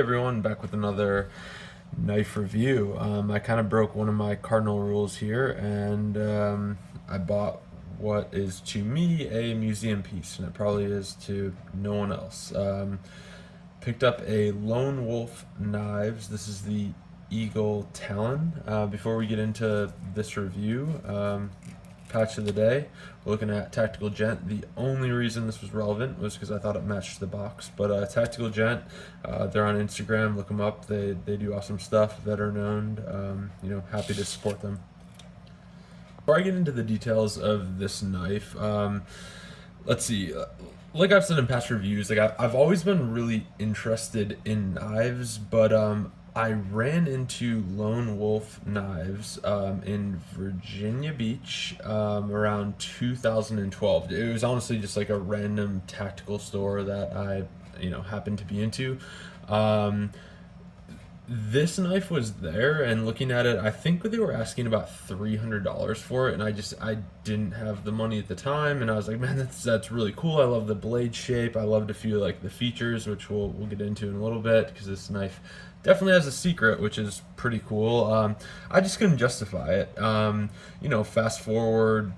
Everyone, back with another knife review. I kind of broke one of my cardinal rules here, and I bought what is to me a museum piece, and it probably is to no one else. Picked up a Lone Wolf Knives. This is the Eagle Talon. Before we get into this review, patch of the day, we're looking at Tactical Gent. The only reason this was relevant was because I thought it matched the box. But Tactical Gent, they're on Instagram. Look them up. They do awesome stuff. Veteran owned. Happy to support them. Before I get into the details of this knife, let's see. Like I've said in past reviews, I've always been really interested in knives, but I ran into Lone Wolf Knives in Virginia Beach around 2012. It was honestly just like a random tactical store that I happened to be into. This knife was there, and looking at it, I think they were asking about $300 for it, and I didn't have the money at the time, and I was like, man, that's really cool. I love the blade shape. I loved a few like the features, which we'll get into in a little bit, because this knife definitely has a secret, which is pretty cool. I just couldn't justify it. Fast forward,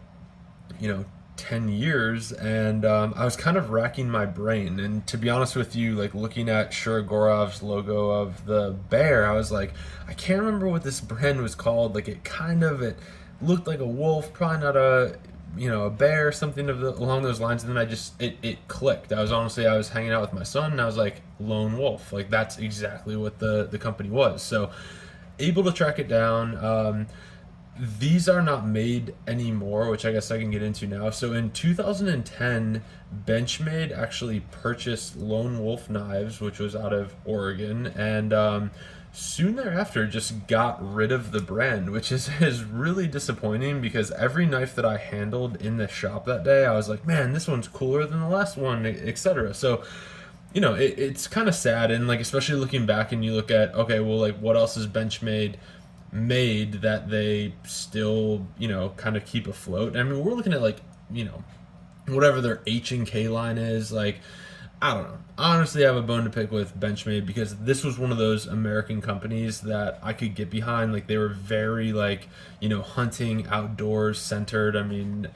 10 years, and I was kind of racking my brain, and to be honest with you, like looking at Shuragorov's logo of the bear, I was like, I can't remember what this brand was called. Like it looked like a wolf, probably not a bear, something along those lines. And then it clicked. I was hanging out with my son, and I was like, Lone Wolf, like that's exactly what the company was. So able to track it down. These are not made anymore, which I guess I can get into now. So in 2010, Benchmade actually purchased Lone Wolf Knives, which was out of Oregon, and soon thereafter just got rid of the brand, which is really disappointing, because every knife that I handled in the shop that day, I was like, man, this one's cooler than the last one, etc. So it's kind of sad, and like especially looking back and you look at, okay, well, like what else is Benchmade made that they still kind of keep afloat. I mean, we're looking at like whatever their H&K line is. Like, I don't know, honestly I have a bone to pick with Benchmade, because this was one of those American companies that I could get behind. Like they were very like hunting, outdoors centered. I mean,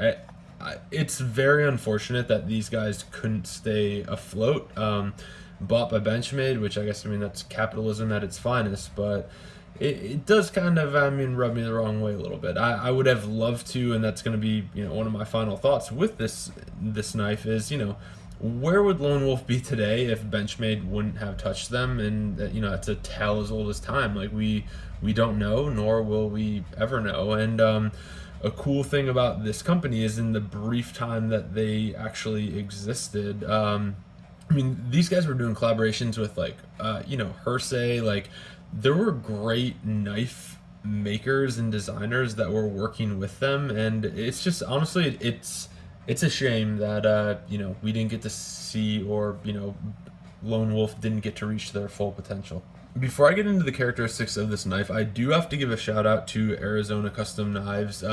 it's very unfortunate that these guys couldn't stay afloat. Bought by Benchmade, which I guess, I mean, that's capitalism at its finest, but it does kind of, rub me the wrong way a little bit. I would have loved to, and that's going to be, one of my final thoughts with this knife is, where would Lone Wolf be today if Benchmade wouldn't have touched them? And it's a tale as old as time. Like we don't know, nor will we ever know. And a cool thing about this company is in the brief time that they actually existed. These guys were doing collaborations with like, Hersey, like. There were great knife makers and designers that were working with them, and it's just honestly it's a shame that we didn't get to see, or Lone Wolf didn't get to reach their full potential. Before I get into the characteristics of this knife, I do have to give a shout out to Arizona Custom Knives.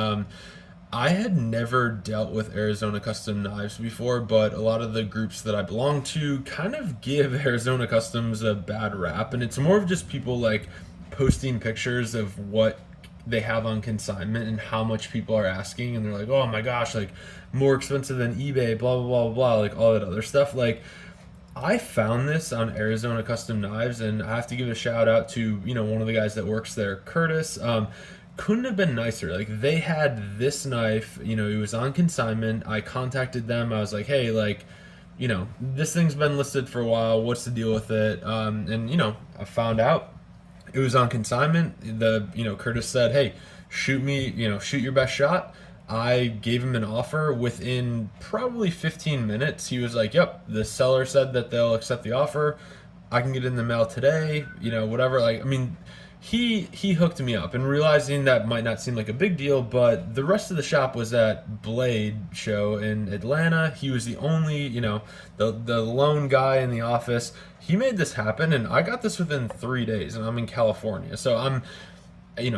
I had never dealt with Arizona Custom Knives before, but a lot of the groups that I belong to kind of give Arizona Customs a bad rap, and it's more of just people like posting pictures of what they have on consignment and how much people are asking, and they're like, oh my gosh, like more expensive than eBay, blah blah blah blah, like all that other stuff. Like, I found this on Arizona Custom Knives, and I have to give a shout out to one of the guys that works there, Curtis. Couldn't have been nicer. Like they had this knife, it was on consignment. I contacted them. I was like, hey, like, this thing's been listed for a while. What's the deal with it? And I found out it was on consignment. Curtis said, hey, shoot your best shot. I gave him an offer. Within probably 15 minutes, he was like, yep, the seller said that they'll accept the offer. I can get it in the mail today, whatever. Like, he hooked me up, and realizing that might not seem like a big deal, but the rest of the shop was at Blade show in Atlanta. He was the only, the lone guy in the office. He made this happen, and I got this within 3 days, and I'm in California. So I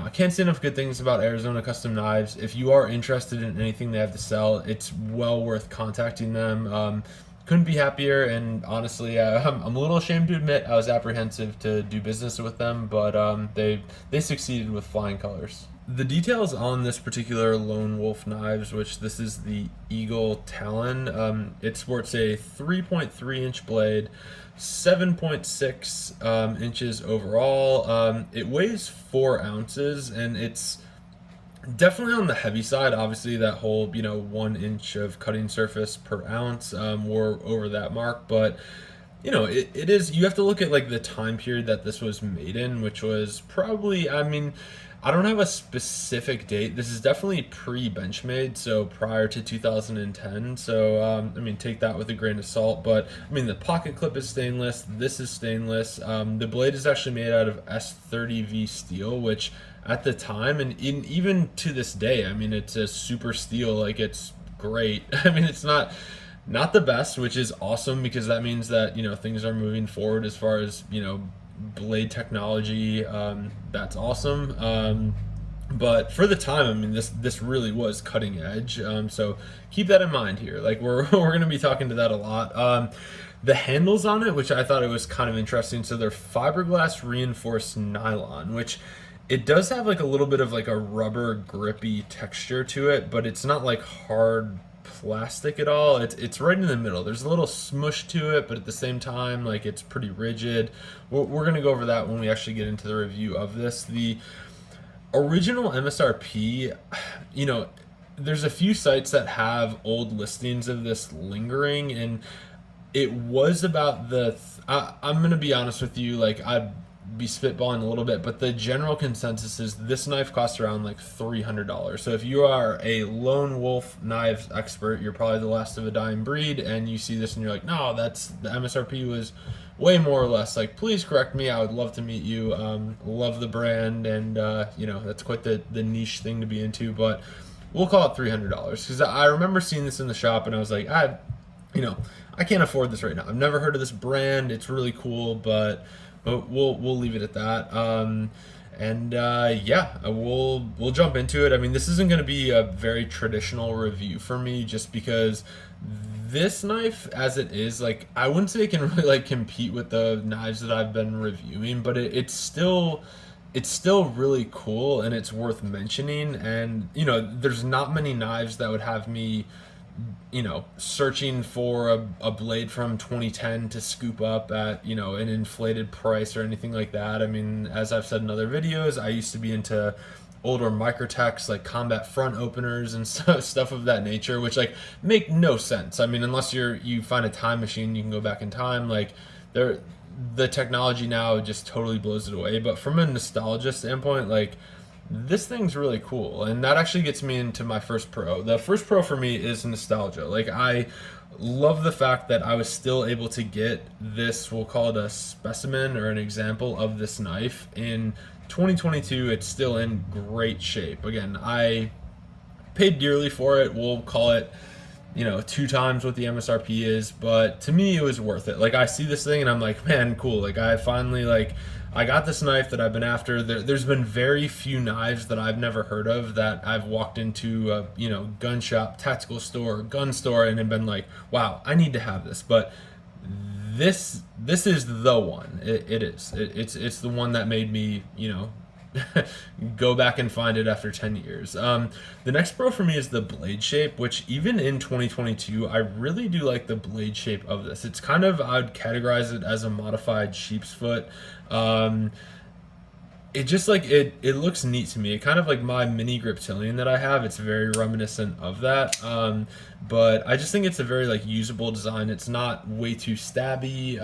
can't say enough good things about Arizona Custom Knives. If you are interested in anything they have to sell, it's well worth contacting them. couldn't be happier. And honestly, I'm a little ashamed to admit I was apprehensive to do business with them, but they succeeded with flying colors. The details on this particular Lone Wolf Knives, which this is the Eagle Talon, it sports a 3.3-inch blade, 7.6 inches overall. It weighs 4 ounces, and it's definitely on the heavy side. Obviously, that whole 1 inch of cutting surface per ounce, we're over that mark, but it is. You have to look at like the time period that this was made in, which was probably. I mean, I don't have a specific date. This is definitely pre-Benchmade, so prior to 2010. So I mean, take that with a grain of salt. But I mean, the pocket clip is stainless. This is stainless. The blade is actually made out of S30V steel, which at the time and even to this day, I mean, it's a super steel. Like, it's great. I mean, it's not the best, which is awesome because that means that things are moving forward as far as blade technology. That's awesome. But for the time, I mean, this really was cutting edge. So keep that in mind here. Like, we're gonna be talking to that a lot. The handles on it, which I thought it was kind of interesting. So they're fiberglass reinforced nylon, which it does have like a little bit of like a rubber grippy texture to it, but it's not like hard plastic at all. It's right in the middle. There's a little smush to it, but at the same time, like, it's pretty rigid. We're gonna go over that when we actually get into the review of this. The original MSRP, there's a few sites that have old listings of this lingering, and it was about I'm gonna be honest with you, like, I'd be spitballing a little bit, but the general consensus is this knife costs around like $300. So if you are a Lone Wolf Knives expert, you're probably the last of a dying breed, and you see this and you're like, no, that's the MSRP was way more or less. Like, please correct me. I would love to meet you. Love the brand, and that's quite the niche thing to be into, but we'll call it $300 because I remember seeing this in the shop and I was like, I can't afford this right now. I've never heard of this brand. It's really cool, but we'll leave it at that. We'll jump into it. I mean, this isn't going to be a very traditional review for me, just because this knife, as it is, like, I wouldn't say it can really like compete with the knives that I've been reviewing, but it's still really cool and it's worth mentioning. And there's not many knives that would have me searching for a blade from 2010 to scoop up at, an inflated price or anything like that. I mean, as I've said in other videos, I used to be into older microtechs, like combat front openers and stuff of that nature, which like make no sense. I mean, unless you find a time machine, you can go back in time. Like, the technology now just totally blows it away. But from a nostalgia standpoint, like, this thing's really cool, and that actually gets me into my first pro. The first pro for me is nostalgia. Like, I love the fact that I was still able to get this, we'll call it a specimen or an example of this knife in 2022. It's still in great shape. Again, I paid dearly for it. We'll call it 2 times what the MSRP is, but to me it was worth it. Like, I see this thing and I'm like, man, cool. Like, I finally, like, I got this knife that I've been after. There's been very few knives that I've never heard of that I've walked into a gun shop, tactical store, gun store, and have been like, wow, I need to have this. But this is the one. It is. It's the one that made me go back and find it after 10 years. The next pro for me is the blade shape, which even in 2022, I really do like the blade shape of this. It's kind of, I'd categorize it as a modified sheep's foot. It just like it looks neat to me. It kind of like my mini Griptilian that I have. It's very reminiscent of that. But I just think it's a very like usable design. It's not way too stabby.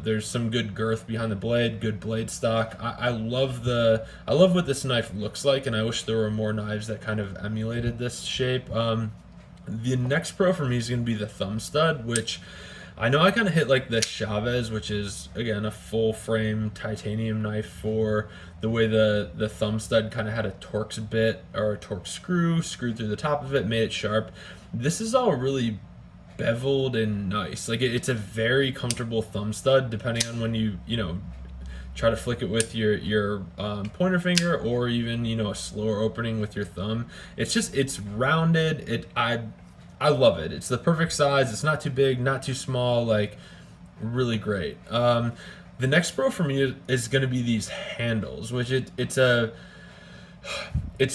There's some good girth behind the blade, good blade stock. I love what this knife looks like, and I wish there were more knives that kind of emulated this shape. The next pro for me is going to be the thumb stud, which I know I kind of hit like the Chavez, which is, again, a full frame titanium knife for the way the thumb stud kind of had a Torx bit or a Torx screwed through the top of it, made it sharp. This is all really beveled and nice. Like, it's a very comfortable thumb stud, depending on when you try to flick it with your pointer finger, or even a slower opening with your thumb. It's rounded. I I love it. It's the perfect size. It's not too big, not too small. Like, really great. The next pro for me is going to be these handles, which it's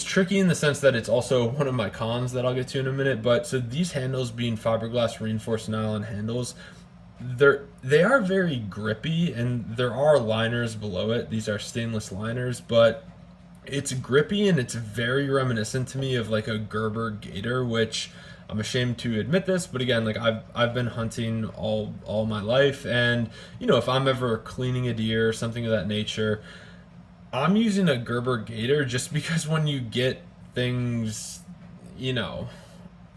tricky in the sense that it's also one of my cons that I'll get to in a minute. But so these handles being fiberglass reinforced nylon handles, they are very grippy, and there are liners below it. These are stainless liners, but it's grippy and it's very reminiscent to me of like a Gerber gator, which I'm ashamed to admit this, but again, like I've been hunting all my life, and if I'm ever cleaning a deer or something of that nature, I'm using a Gerber gator just because when you get things,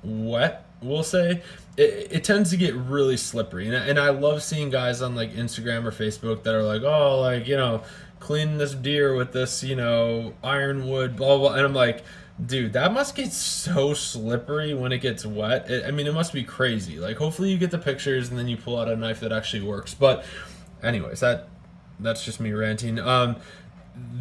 wet, we'll say, it tends to get really slippery. And I love seeing guys on like Instagram or Facebook that are like, oh, like, clean this deer with this, ironwood, blah, blah. And I'm like, dude, that must get so slippery when it gets wet. I mean, it must be crazy. Like, hopefully you get the pictures and then you pull out a knife that actually works. But anyways, that's just me ranting.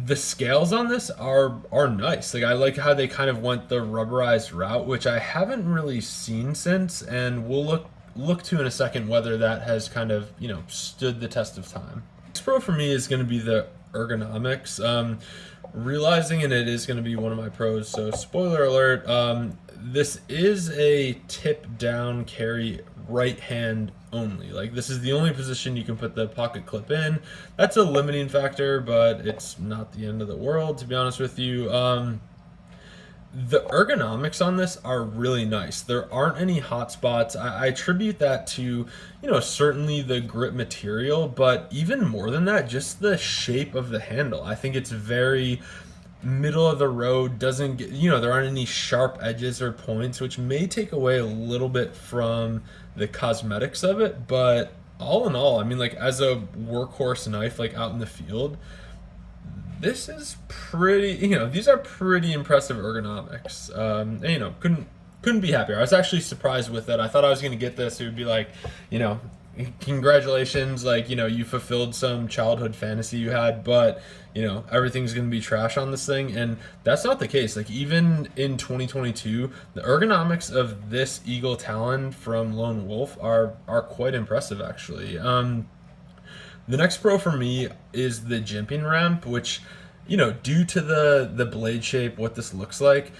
The scales on this are nice. Like, I like how they kind of went the rubberized route, which I haven't really seen since, and we'll look to in a second whether that has kind of stood the test of time. Next pro for me is going to be the Ergonomics. Realizing, and it is going to be one of my pros, so spoiler alert, this is a tip down carry right hand only. Like, this is the only position you can put the pocket clip in. That's a limiting factor, but it's not the end of the world, to be honest with you. The ergonomics on this are really nice. There aren't any hot spots. I attribute that to, certainly the grip material, but even more than that, just the shape of the handle. I think it's very middle of the road, doesn't get, there aren't any sharp edges or points, which may take away a little bit from the cosmetics of it. But all in all, I mean, like, as a workhorse knife, like out in the field, this is pretty, these are pretty impressive ergonomics. And, couldn't be happier. I was actually surprised with it. I thought I was going to get this. It would be like, congratulations, like, you fulfilled some childhood fantasy you had, but, everything's going to be trash on this thing. And that's not the case. Like, even in 2022, the ergonomics of this Eagle Talon from Lone Wolf are quite impressive, actually. The next pro for me is the Jimping Ramp, which, due to the blade shape, what this looks like,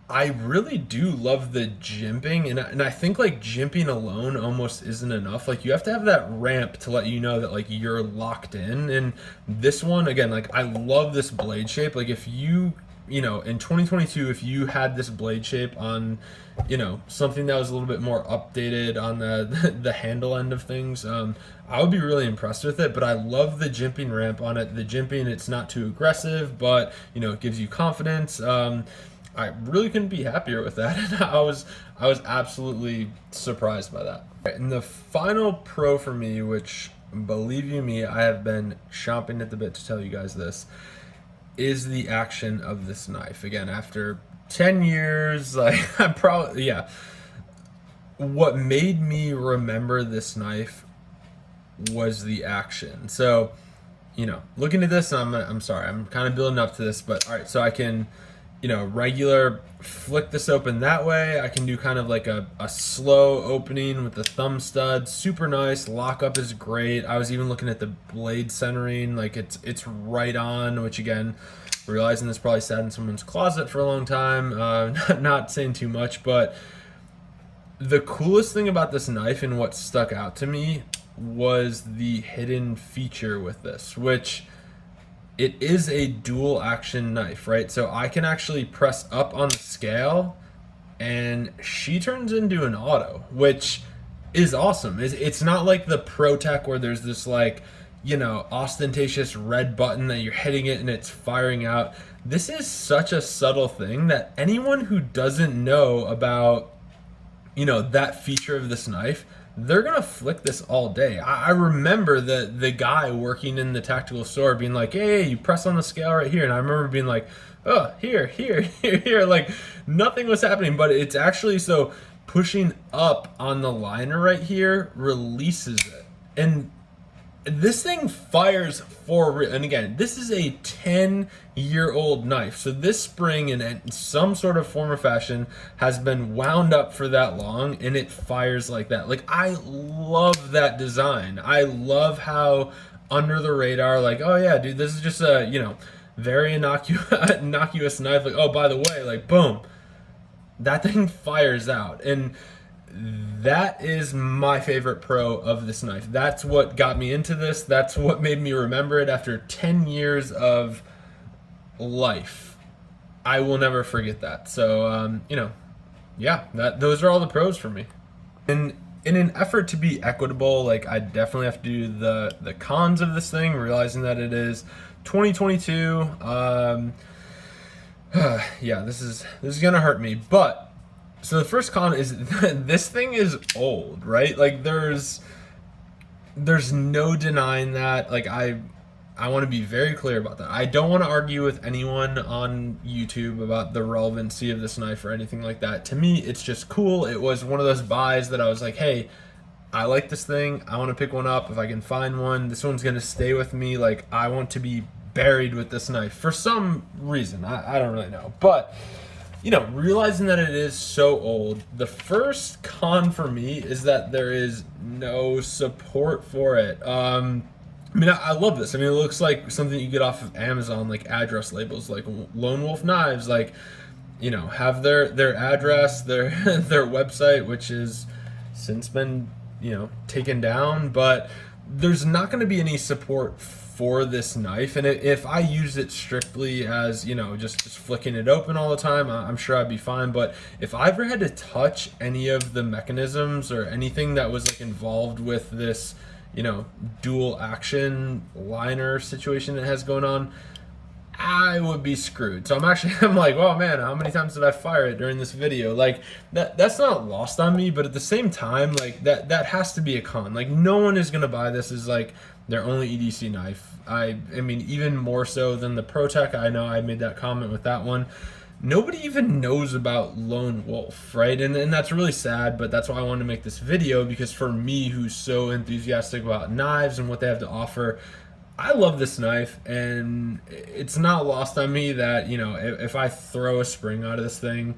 I really do love the jimping, and I think like jimping alone almost isn't enough. Like, you have to have that ramp to let you know that like you're locked in. And this one, again, like, I love this blade shape. Like, if you in 2022, if you had this blade shape on, something that was a little bit more updated on the handle end of things, I would be really impressed with it. But I love the jimping ramp on it. The jimping, it's not too aggressive, but it gives you confidence. I really couldn't be happier with that, and I was absolutely surprised by that. And the final pro for me, which, believe you me, I have been chomping at the bit to tell you guys this, is the action of this knife. Again, after 10 years, like, I'm probably, yeah. What made me remember this knife was the action. So, looking at this, and I'm sorry, I'm kind of building up to this, but all right, so I can, regular flick this open that way. I can do kind of like a slow opening with the thumb stud. Super nice. Lockup is great. I was even looking at the blade centering. Like, it's right on, which, again, realizing this probably sat in someone's closet for a long time. Not saying too much, but the coolest thing about this knife and what stuck out to me was the hidden feature with this, which it is a dual action knife, right? So I can actually press up on the scale and she turns into an auto, which is awesome. It's not like the Pro Tech where there's this like, ostentatious red button that you're hitting it and it's firing out. This is such a subtle thing that anyone who doesn't know about, that feature of this knife, they're gonna flick this all day. I remember the guy working in the tactical store being like, hey, you press on the scale right here. And I remember being like, oh, here. Like, nothing was happening, but it's actually, so pushing up on the liner right here releases it. And This thing fires for real. And again, this is a 10-year-old knife. So this spring, in some sort of form or fashion, has been wound up for that long, and it fires like that. Like, I love that design. I love how under the radar, like, oh yeah, dude, this is just a, very innocuous knife. Like, oh, by the way, like, boom, that thing fires out. And that is my favorite pro of this knife. That's what got me into this. That's what made me remember it after 10 years of life. I will never forget that. So, yeah, those are all the pros for me. And in an effort to be equitable, like, I definitely have to do the cons of this thing, realizing that it is 2022. Yeah, this is gonna hurt me, but so the first con is this thing is old, right? Like, there's no denying that. Like, I want to be very clear about that. I don't want to argue with anyone on YouTube about the relevancy of this knife or anything like that. To me, it's just cool. It was one of those buys that I was like, hey, I like this thing. I want to pick one up if I can find one. This one's going to stay with me. Like, I want to be buried with this knife for some reason. I don't really know. But realizing that it is so old, the first con for me is that there is no support for it. I love this. I mean, it looks like something you get off of Amazon, like address labels, like Lone Wolf Knives, like, have their address, their their website, which has since been, taken down, but there's not going to be any support for this knife. And if I used it strictly as, just flicking it open all the time, I'm sure I'd be fine. But if I ever had to touch any of the mechanisms or anything that was like involved with this, dual action liner situation it has going on, I would be screwed. So I'm like, oh man, how many times did I fire it during this video? Like, that's not lost on me, but at the same time, like, that has to be a con. Like, no one is gonna buy this as like their only EDC knife. I mean, even more so than the ProTech. I know I made that comment with that one. Nobody even knows about Lone Wolf, right? And that's really sad, but that's why I wanted to make this video, because for me, who's so enthusiastic about knives and what they have to offer, I love this knife, and it's not lost on me that, if I throw a spring out of this thing,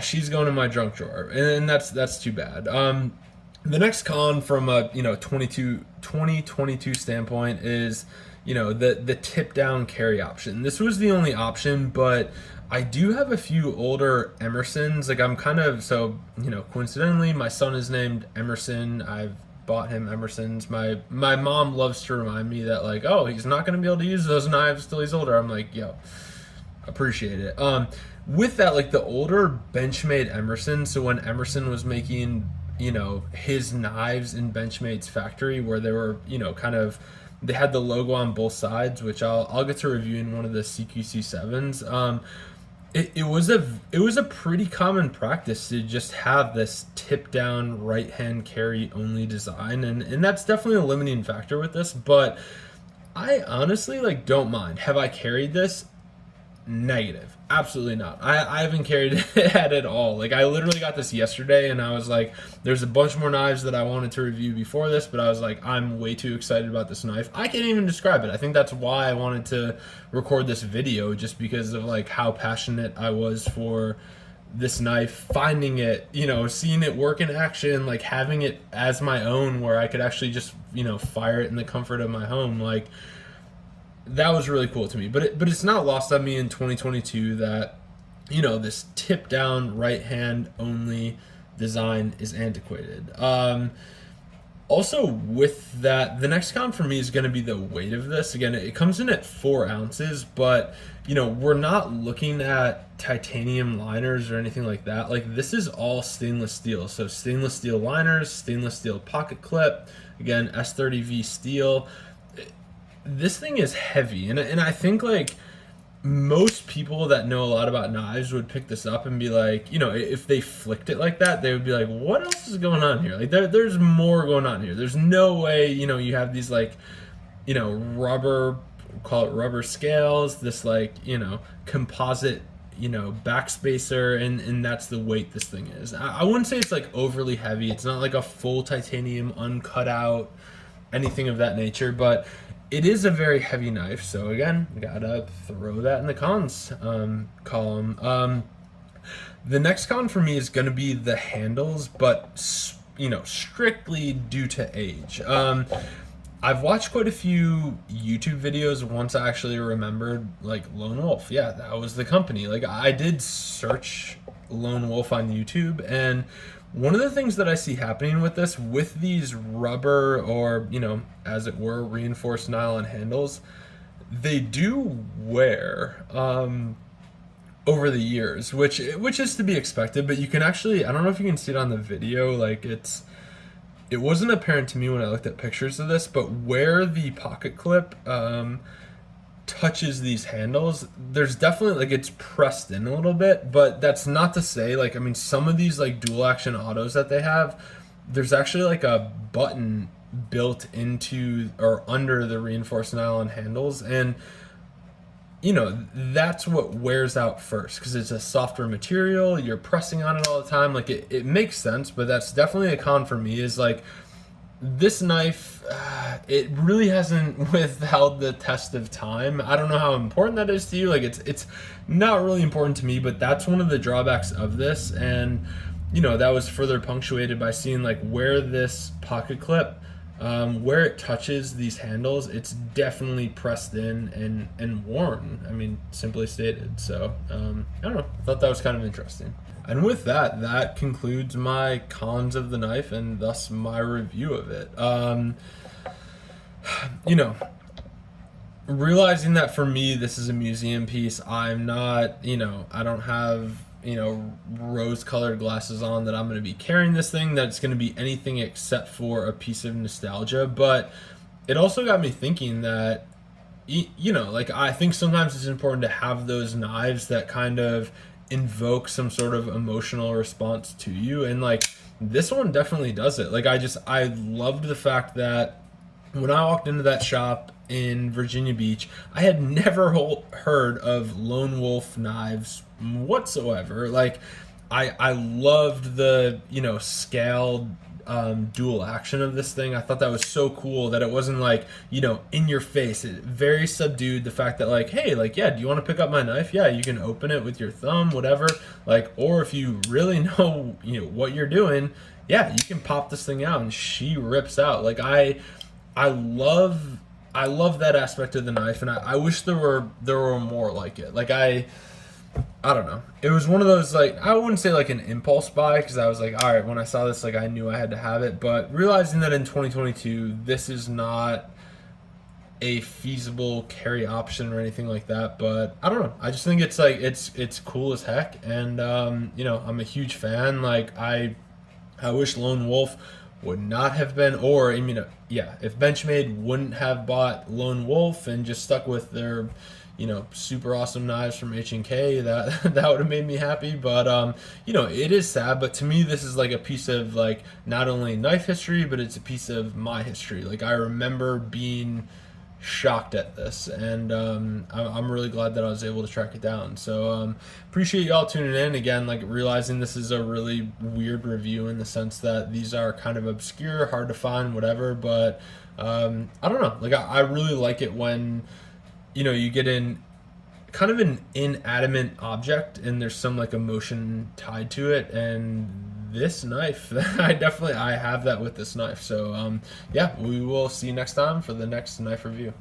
she's going in my junk drawer, and that's too bad. The next con from a 2022 standpoint is the tip down carry option. This was the only option, but I do have a few older Emersons. Like, I'm kind of, so coincidentally, my son is named Emerson. I've bought him Emersons. My mom loves to remind me that, like, oh, he's not going to be able to use those knives till he's older. I'm like, yo, appreciate it. With that, like, the older Benchmade Emerson, so when Emerson was making his knives in Benchmade's factory, where they were kind of, they had the logo on both sides, which I'll get to review in one of the CQC7s. It was a pretty common practice to just have this tip down right hand carry only design, and that's definitely a limiting factor with this, but I honestly, like, don't mind. Have I carried this? Negative. Absolutely not. I haven't carried it at all. Like, I literally got this yesterday, and I was like, there's a bunch more knives that I wanted to review before this, but I was like, I'm way too excited about this knife. I can't even describe it. I think that's why I wanted to record this video, just because of, like, how passionate I was for this knife, finding it, seeing it work in action, like, having it as my own, where I could actually just, fire it in the comfort of my home. Like, that was really cool to me. But it's not lost on me in 2022 that, this tip down right hand only design is antiquated. Also, with that, the next con for me is going to be the weight of this. Again, it comes in at 4 ounces, but we're not looking at titanium liners or anything like that. Like, this is all stainless steel. So stainless steel liners, stainless steel pocket clip, again, S30V steel. This thing is heavy, and I think, like, most people that know a lot about knives would pick this up and be like, if they flicked it like that, they would be like, what else is going on here? Like, there's more going on here. There's no way, you have these, like, rubber, call it rubber scales, this, like, composite, backspacer, and that's the weight this thing is. I wouldn't say it's, like, overly heavy. It's not like a full titanium uncut out, anything of that nature, but it is a very heavy knife. So again, gotta throw that in the cons column. The next con for me is going to be the handles, but strictly due to age. I've watched quite a few YouTube videos once I actually remembered, like, Lone Wolf. Yeah, that was the company. Like, I did search Lone Wolf on YouTube, and one of the things that I see happening with this, with these rubber or, as it were, reinforced nylon handles, they do wear over the years, which is to be expected. But you can actually, I don't know if you can see it on the video, like, it wasn't apparent to me when I looked at pictures of this, but where the pocket clip touches these handles, there's definitely, like, it's pressed in a little bit. But that's not to say, like, I mean, some of these, like, dual action autos that they have, there's actually like a button built into or under the reinforced nylon handles, and that's what wears out first because it's a softer material. You're pressing on it all the time. Like, it makes sense, but that's definitely a con for me, is like, this knife, it really hasn't withheld the test of time. I don't know how important that is to you. Like, it's not really important to me, but that's one of the drawbacks of this. And, that was further punctuated by seeing, like, where this pocket clip, where it touches these handles, it's definitely pressed in and worn. I mean, simply stated. So, I don't know. I thought that was kind of interesting. And with that, that concludes my cons of the knife and thus my review of it. Realizing that for me, this is a museum piece. I'm not, I don't have, rose-colored glasses on that I'm going to be carrying this thing, that's going to be anything except for a piece of nostalgia. But it also got me thinking that, like, I think sometimes it's important to have those knives that kind of invoke some sort of emotional response to you. And, like, this one definitely does it. Like, I loved the fact that when I walked into that shop in Virginia Beach, I had never heard of Lone Wolf Knives whatsoever. Like, I loved the scaled dual action of this thing. I thought that was so cool that it wasn't like in your face. It very subdued. The fact that, like, hey, like, yeah, do you want to pick up my knife? Yeah, you can open it with your thumb, whatever. Like, or if you really know what you're doing, yeah, you can pop this thing out and she rips out. Like, I love that aspect of the knife, and I wish there were more like it. Like, I don't know. It was one of those, like, I wouldn't say like an impulse buy, because I was like, all right, when I saw this, like, I knew I had to have it. But realizing that in 2022, this is not a feasible carry option or anything like that. But I don't know. I just think it's like it's cool as heck, and I'm a huge fan. Like, I wish Lone Wolf would not have been, or I mean, yeah, if Benchmade wouldn't have bought Lone Wolf and just stuck with their super awesome knives from H&K, that would have made me happy. But it is sad, but to me, this is like a piece of, like, not only knife history, but it's a piece of my history. Like, I remember being shocked at this, and I'm really glad that I was able to track it down. So appreciate y'all tuning in again. Like, realizing this is a really weird review in the sense that these are kind of obscure, hard to find, whatever. But I don't know. Like, I really like it when you get in kind of an inanimate object and there's some, like, emotion tied to it. And this knife, I have that with this knife. So yeah, we will see you next time for the next knife review.